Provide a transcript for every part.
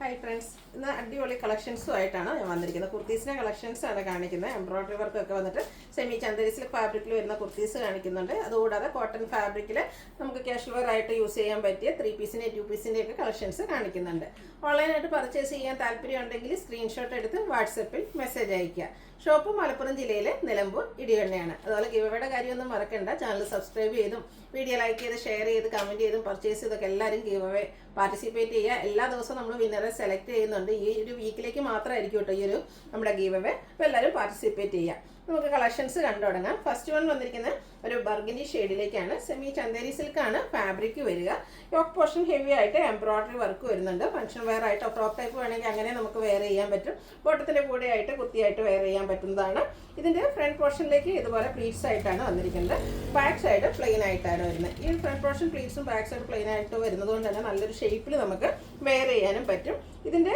Hi friends, ഇന്ന് അടിപൊളി കളക്ഷൻസുമായിട്ടാണ് ഞാൻ വന്നിരിക്കുന്നത്. കുർത്തീസിൻ്റെ കളക്ഷൻസാണ് കാണിക്കുന്നത്. എംബ്രോയ്ഡറി വർക്കൊക്കെ വന്നിട്ട് സെമി ചന്തേരി സിൽക്ക് ഫാബ്രിക്കിൽ വരുന്ന കുർത്തീസ് കാണിക്കുന്നുണ്ട്. അതുകൂടാതെ കോട്ടൺ ഫാബ്രിക്കിൽ നമുക്ക് കാഷ്വൽ വെയർ ആയിട്ട് യൂസ് ചെയ്യാൻ പറ്റിയ 3 പീസിൻ്റെ 2 പീസിൻ്റെ ഒക്കെ കളക്ഷൻസ് കാണിക്കുന്നുണ്ട്. ഓൺലൈനായിട്ട് പർച്ചേസ് ചെയ്യാൻ താല്പര്യമുണ്ടെങ്കിൽ സ്ക്രീൻഷോട്ട് എടുത്ത് വാട്സപ്പിൽ മെസ്സേജ് അയയ്ക്കുക. ഷോപ്പ് മലപ്പുറം ജില്ലയിലെ നിലമ്പൂർ ഇടിവണ്ണയാണ്. അതുപോലെ ഗിവയുടെ കാര്യമൊന്നും മറക്കണ്ട. ചാനൽ സബ്സ്ക്രൈബ് ചെയ്തും വീഡിയോ ലൈക്ക് ചെയ്ത് ഷെയർ ചെയ്ത് കമൻറ്റ് ചെയ്തും പർച്ചേസ് ചെയ്തൊക്കെ എല്ലാവരും ഗിവവേ പാർട്ടിസിപ്പേറ്റ് ചെയ്യുക. എല്ലാ ദിവസവും നമ്മൾ വിന്നറെ സെലക്ട് ചെയ്യുന്നുണ്ട്. ഈ ഒരു വീക്കിലേക്ക് മാത്രമായിരിക്കും കേട്ടോ ഈ ഒരു നമ്മുടെ ഗിവവേ. അപ്പോൾ എല്ലാവരും പാർട്ടിസിപ്പേറ്റ് ചെയ്യുക. നമുക്ക് കളക്ഷൻസ് കണ്ടു തുടങ്ങാം. ഫസ്റ്റ് വൺ വന്നിരിക്കുന്നത് ഒരു ബർഗനി ഷെയ്ഡിലേക്കാണ്. സെമി ചന്തേരി സിൽക്കാണ് ഫാബ്രിക് വരിക. യോക്ക് പോർഷൻ ഹെവി ആയിട്ട് എംബ്രോയ്ഡറി വർക്ക് വരുന്നുണ്ട്. ഫംഗ്ഷൻ വെയർ ആയിട്ടോ ഫ്രോക്ക് ടൈപ്പ് വേണമെങ്കിൽ അങ്ങനെ നമുക്ക് വെയർ ചെയ്യാൻ പറ്റും. ബോട്ടത്തിൻ്റെ കൂടെ ആയിട്ട് കുത്തിയായിട്ട് വെയർ ചെയ്യാൻ പറ്റുന്നതാണ്. ഇതിൻ്റെ ഫ്രണ്ട് പോർഷനിലേക്ക് ഇതുപോലെ പ്ലീറ്റ്സ് ആയിട്ടാണ് വന്നിരിക്കുന്നത്. ബാക്ക് സൈഡ് പ്ലെയിൻ ആയിട്ടാണ് വരുന്നത്. ഈ ഫ്രണ്ട് പോർഷൻ പ്ലീറ്റ്സും ബാക്ക് സൈഡ് പ്ലെയിൻ ആയിട്ട് വരുന്നത് കൊണ്ട് തന്നെ നല്ലൊരു ഷേപ്പിൽ നമുക്ക് വെയർ ചെയ്യാനും പറ്റും. ഇതിൻ്റെ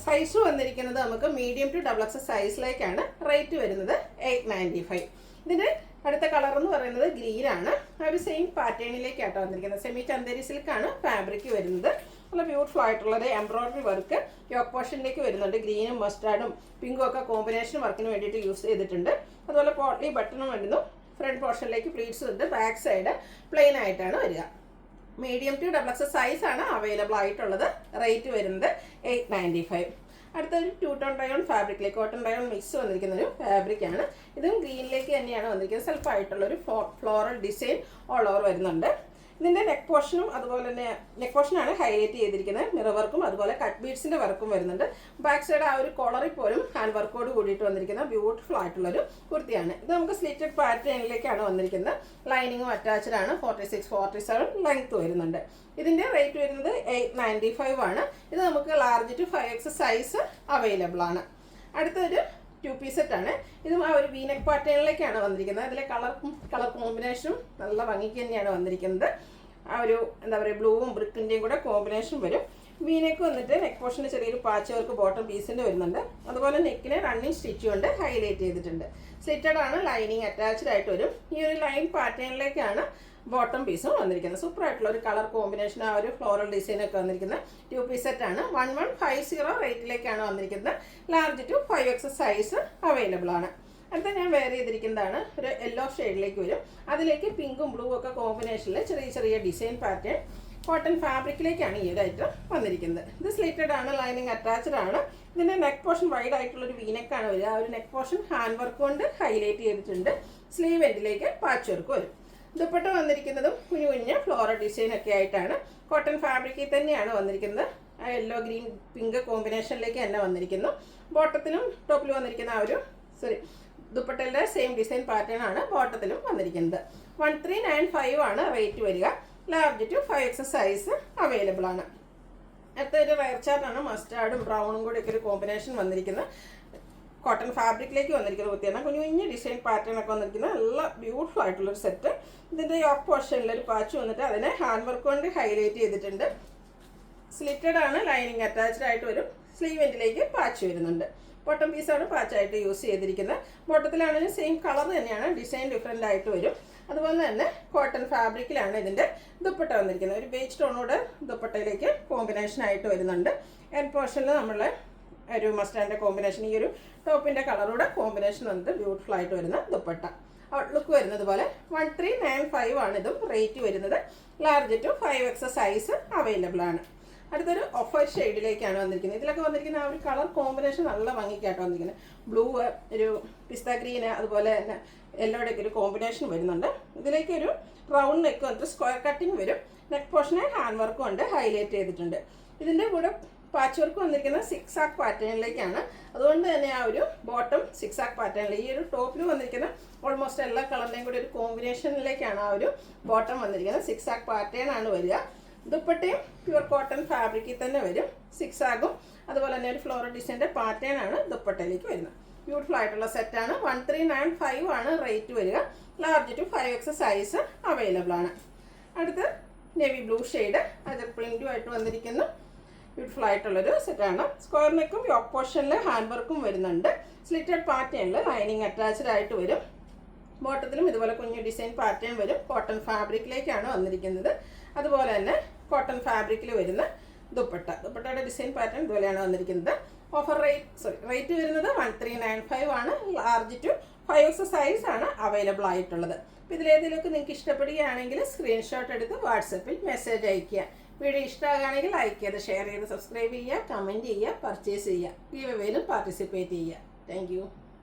സൈസ് വന്നിരിക്കുന്നത് നമുക്ക് മീഡിയം ടു ഡബിൾ എക്സ് സൈസിലേക്കാണ്. റേറ്റ് വരുന്നത് 895. ഇതിൻ്റെ അടുത്ത കളർ എന്ന് പറയുന്നത് ഗ്രീനാണ്. ഒരു സെയിം പാറ്റേണിലേക്കാട്ടോ വന്നിരിക്കുന്നത്. സെമി ചന്തേരി സിൽക്കാണ് ഫാബ്രിക് വരുന്നത്. നല്ല ബ്യൂട്ടിഫുൾ ആയിട്ടുള്ളത് എംബ്രോയ്ഡറി വർക്ക് യോക്ക് പോർഷനിലേക്ക് വരുന്നുണ്ട്. ഗ്രീനും മസ്റ്റാർഡും പിങ്കും ഒക്കെ കോമ്പിനേഷൻ വർക്കിന് വേണ്ടിയിട്ട് യൂസ് ചെയ്തിട്ടുണ്ട്. അതുപോലെ പോട്ട്ലി ബട്ടണും വരുന്നു. ഫ്രണ്ട് പോർഷനിലേക്ക് പ്ലീറ്റ്സ് ഉണ്ട്. ബാക്ക് സൈഡ് പ്ലെയിൻ ആയിട്ടാണ് വരിക. മീഡിയം ടു ഡബിൾ എക്സ് സൈസാണ് അവൈലബിൾ ആയിട്ടുള്ളത്. റേറ്റ് വരുന്നത് 895. അടുത്തൊരു 2 ടോൺ റയോൺ ഫാബ്രിക്കിലേക്ക് കോട്ടൺ റയോൺ മിക്സ് വന്നിരിക്കുന്ന ഒരു ഫാബ്രിക്കാണ്. ഇതും ഗ്രീനിലേക്ക് തന്നെയാണ് വന്നിരിക്കുന്നത്. സെൽഫായിട്ടുള്ളൊരു ഫ്ലോറൽ ഡിസൈൻ ഓൾ ഓവർ വരുന്നുണ്ട്. ഇതിൻ്റെ നെക്ക് പോർഷനും അതുപോലെ തന്നെ നെക്ക് പോർഷനാണ് ഹൈലൈറ്റ് ചെയ്തിരിക്കുന്നത്. മിറർ വർക്കും അതുപോലെ കട്ട് ബീഡ്സിൻ്റെ വർക്കും വരുന്നുണ്ട്. ബാക്ക് സൈഡ് ആ ഒരു കോളറിൽ പോലും ഹാൻഡ് വർക്കോട് കൂടിയിട്ട് വന്നിരിക്കുന്ന ബ്യൂട്ടിഫുൾ ആയിട്ടുള്ളൊരു കുർത്തിയാണ്. ഇത് നമുക്ക് സ്ലിറ്റഡ് പാറ്റേണിലേക്കാണ് വന്നിരിക്കുന്നത്. ലൈനിങ്ങും അറ്റാച്ച്ഡ് ആണ്. 46-47 ലെങ്ത് വരുന്നുണ്ട്. ഇതിൻ്റെ റേറ്റ് വരുന്നത് 895 ആണ്. ഇത് നമുക്ക് large to 5X size available ആണ്. അടുത്തൊരു 2 പീസ് സെറ്റാണ്. ഇതും ആ ഒരു വീനെക്ക് പാറ്റേണിലേക്കാണ് വന്നിരിക്കുന്നത്. അതിലെ കളർ കോമ്പിനേഷനും നല്ല ഭംഗിക്ക് തന്നെയാണ് വന്നിരിക്കുന്നത്. ആ ഒരു എന്താ പറയുക ബ്ലൂവും ബ്രിക്കിൻ്റെയും കൂടെ കോമ്പിനേഷൻ വരും. വീനെക്ക് വന്നിട്ട് നെക്ക് പോർഷന് ചെറിയൊരു പാച്ച് വർക്ക് ബോട്ടം പീസിൻ്റെ വരുന്നുണ്ട്. അതുപോലെ നെക്കിന് റണ്ണിങ് സ്റ്റിച്ച് കൊണ്ട് ഹൈലൈറ്റ് ചെയ്തിട്ടുണ്ട്. സ്ലിറ്റഡ് ആണ്. ലൈനിങ് അറ്റാച്ച്ഡ് ആയിട്ട് വരും. ഈ ഒരു ലൈൻ പാറ്റേണിലേക്കാണ് ബോട്ടം പീസും വന്നിരിക്കുന്നത്. സൂപ്പർ ആയിട്ടുള്ള ഒരു കളർ കോമ്പിനേഷൻ ആ ഒരു ഫ്ലോറൽ ഡിസൈനൊക്കെ വന്നിരിക്കുന്നത് 2 പീസ് സെറ്റാണ്. 1150 റേറ്റിലേക്കാണ് വന്നിരിക്കുന്നത്. Large to 5X size available ആണ്. അടുത്ത ഞാൻ വെയർ ചെയ്തിരിക്കുന്നതാണ് ഒരു യെല്ലോ ഷെയ്ഡിലേക്ക് വരും. അതിലേക്ക് പിങ്കും ബ്ലൂ ഒക്കെ കോമ്പിനേഷനിൽ ചെറിയ ചെറിയ ഡിസൈൻ പാറ്റേൺ കോട്ടൺ ഫാബ്രിക്കിലേക്കാണ് ഈ ഒരു ഐറ്റം വന്നിരിക്കുന്നത്. ഇത് സ്ലിറ്റഡ് ആണ്. ലൈനിങ് അറ്റാച്ച്ഡ് ആണ്. ഇതിൻ്റെ നെക്ക് പോർഷൻ വൈഡ് ആയിട്ടുള്ളൊരു വീനെക്കാണ് വരിക. ആ ഒരു നെക്ക് പോർഷൻ ഹാൻഡ് വർക്ക് കൊണ്ട് ഹൈലൈറ്റ് ചെയ്തിട്ടുണ്ട്. സ്ലീവ് എൻഡിലേക്ക് പാച്ച് വർക്ക് വരും. ദുപ്പട്ട വന്നിരിക്കുന്നതും കുഞ്ഞു കുഞ്ഞ് ഫ്ലോറൽ ഡിസൈൻ ഒക്കെ ആയിട്ടാണ്. കോട്ടൺ ഫാബ്രിക്കിൽ തന്നെയാണ് വന്നിരിക്കുന്നത്. യെല്ലോ ഗ്രീൻ പിങ്ക് കോമ്പിനേഷനിലേക്ക് തന്നെ വന്നിരിക്കുന്നു. ബോട്ടത്തിലും ടോപ്പിലും വന്നിരിക്കുന്ന ആ ഒരു ദുപ്പട്ടയുടെ സെയിം ഡിസൈൻ പാറ്റേൺ ആണ് ബോട്ടത്തിലും വന്നിരിക്കുന്നത്. 1395 ആണ് റേറ്റ് വരിക. Large to 5X size available ആണ്. അടുത്തൊരു റയർ ചാർട്ടാണ്. മസ്റ്റാർഡും ബ്രൗണും കൂടി ഒക്കെ ഒരു കോമ്പിനേഷൻ വന്നിരിക്കുന്നത്. കോട്ടൺ ഫാബ്രിക്കിലേക്ക് വന്നിരിക്കുന്ന കുത്തിയാണ്. കുഞ്ഞു കുഞ്ഞു ഡിസൈൻ പാറ്റേൺ ഒക്കെ വന്നിരിക്കുന്നത് നല്ല ബ്യൂട്ടിഫുൾ ആയിട്ടുള്ളൊരു സെറ്റ്. ഇതിൻ്റെ യോക്ക് പോർഷനിലൊരു പാച്ച് വന്നിട്ട് അതിനെ ഹാൻഡ് വർക്ക് കൊണ്ട് ഹൈലൈറ്റ് ചെയ്തിട്ടുണ്ട്. സ്ലിറ്റഡ് ആണ്. ലൈനിങ് അറ്റാച്ച്ഡ് ആയിട്ട് വരും. സ്ലീവ് എൻഡിലേക്ക് പാച്ച് വരുന്നുണ്ട്. ബോട്ടം പീസാണ് പാച്ചായിട്ട് യൂസ് ചെയ്തിരിക്കുന്നത്. ബോട്ടത്തിലാണെങ്കിലും സെയിം കളർ തന്നെയാണ്. ഡിസൈൻ ഡിഫറെൻ്റ് ആയിട്ട് വരും. അതുപോലെ തന്നെ കോട്ടൺ ഫാബ്രിക്കിലാണ് ഇതിൻ്റെ ദുപ്പട്ട വന്നിരിക്കുന്നത്. ഒരു ബേജ് ടോണോട് ദുപ്പട്ടയിലേക്ക് കോമ്പിനേഷൻ ആയിട്ട് വരുന്നുണ്ട്. എൻഡ് പോർഷനിൽ നമ്മൾ ഒരു മസ്റ്റാൻഡിൻ്റെ കോമ്പിനേഷൻ ഈ ഒരു ടോപ്പിൻ്റെ കളറൂടെ കോമ്പിനേഷൻ വന്നിട്ട് ബ്യൂട്ടിഫുൾ ആയിട്ട് വരുന്ന ദുപ്പട്ട ഔട്ട്ലുക്ക് വരുന്നത് പോലെ 1395 ആണ് ഇതും റേറ്റ് വരുന്നത്. Large to 5X size available ആണ്. അടുത്തൊരു ഓഫ് വൈറ്റ് ഷെയ്ഡിലേക്കാണ് വന്നിരിക്കുന്നത്. ഇതിലൊക്കെ വന്നിരിക്കുന്ന ആ ഒരു കളർ കോമ്പിനേഷൻ നല്ല ഭംഗിക്കായിട്ട് വന്നിരിക്കുന്നത്. ബ്ലൂ, ഒരു പിസ്ത ഗ്രീന്, അതുപോലെ തന്നെ യെല്ലോയുടെ ഒക്കെ ഒരു കോമ്പിനേഷൻ വരുന്നുണ്ട്. ഇതിലേക്ക് ഒരു റൗണ്ട് നെക്ക് വന്നിട്ട് സ്ക്വയർ കട്ടിങ് വരും. നെക്ക് പോർഷനെ ഹാൻഡ് വർക്കും കൊണ്ട് ഹൈലൈറ്റ് ചെയ്തിട്ടുണ്ട്. ഇതിൻ്റെ കൂടെ പാച്ച് വർക്ക് വന്നിരിക്കുന്നത് 6 ആക്ക് പാറ്റേണിലേക്കാണ്. അതുകൊണ്ട് തന്നെ ആ ഒരു ബോട്ടം 6 ആക്ക് പാറ്റേണിൽ ഈ ഒരു ടോപ്പിൽ വന്നിരിക്കുന്ന ഓൾമോസ്റ്റ് എല്ലാ കളറിൻ്റെയും കൂടി ഒരു കോമ്പിനേഷനിലേക്കാണ് ആ ഒരു ബോട്ടം വന്നിരിക്കുന്നത്. 6 ആക്ക് പാറ്റേൺ ആണ് വരിക. ദുപ്പട്ടയും പ്യുവർ കോട്ടൺ ഫാബ്രിക്കിൽ തന്നെ വരും. 6 ആകും. അതുപോലെ തന്നെ ഒരു ഫ്ലോറൽ ഡിസൈൻ്റെ പാറ്റേൺ ആണ് ദുപ്പട്ടയിലേക്ക് വരുന്നത്. ബ്യൂട്ടിഫുൾ ആയിട്ടുള്ള സെറ്റാണ്. 1395 ആണ് റേറ്റ് വരിക. Large to 5X size available ആണ്. അടുത്ത് നേവി ബ്ലൂ ഷെയ്ഡ് അത് പ്രിൻറ്റുമായിട്ട് വന്നിരിക്കുന്നു. ബ്യൂട്ടിഫുൾ ആയിട്ടുള്ളൊരു സെറ്റാണ്. സ്ക്വയർ നെക്കും യോക്ക് പോർഷനിൽ ഹാൻഡ് വർക്കും വരുന്നുണ്ട്. സ്ലിറ്റഡ് പാറ്റേണിൽ ലൈനിങ് അറ്റാച്ച്ഡ് ആയിട്ട് വരും. ബോട്ടത്തിലും ഇതുപോലെ കുഞ്ഞു ഡിസൈൻ പാറ്റേൺ വരും. കോട്ടൺ ഫാബ്രിക്കിലേക്കാണ് വന്നിരിക്കുന്നത്. അതുപോലെ തന്നെ കോട്ടൺ ഫാബ്രിക്കിൽ വരുന്ന ദുപ്പട്ടയുടെ ഡിസൈൻ പാറ്റേൺ ഇതുപോലെയാണ് വന്നിരിക്കുന്നത്. റേറ്റ് വരുന്നത് 1395 ആണ്. ലാർജ് ടു 5X സൈസ് ആണ് അവൈലബിൾ ആയിട്ടുള്ളത്. അപ്പോൾ ഇതിലേതിലൊക്കെ നിങ്ങൾക്ക് ഇഷ്ടപ്പെടുകയാണെങ്കിൽ സ്ക്രീൻഷോട്ട് എടുത്ത് വാട്സപ്പിൽ മെസ്സേജ് അയയ്ക്കുക. വീഡിയോ ഇഷ്ടമാകുകയാണെങ്കിൽ ലൈക്ക് ചെയ്ത്, ഷെയർ ചെയ്ത്, സബ്സ്ക്രൈബ് ചെയ്യുക, കമൻറ്റ് ചെയ്യുക, പർച്ചേസ് ചെയ്യുക, ഗീവ് അവേയിലും പാർട്ടിസിപ്പേറ്റ് ചെയ്യുക. Thank you.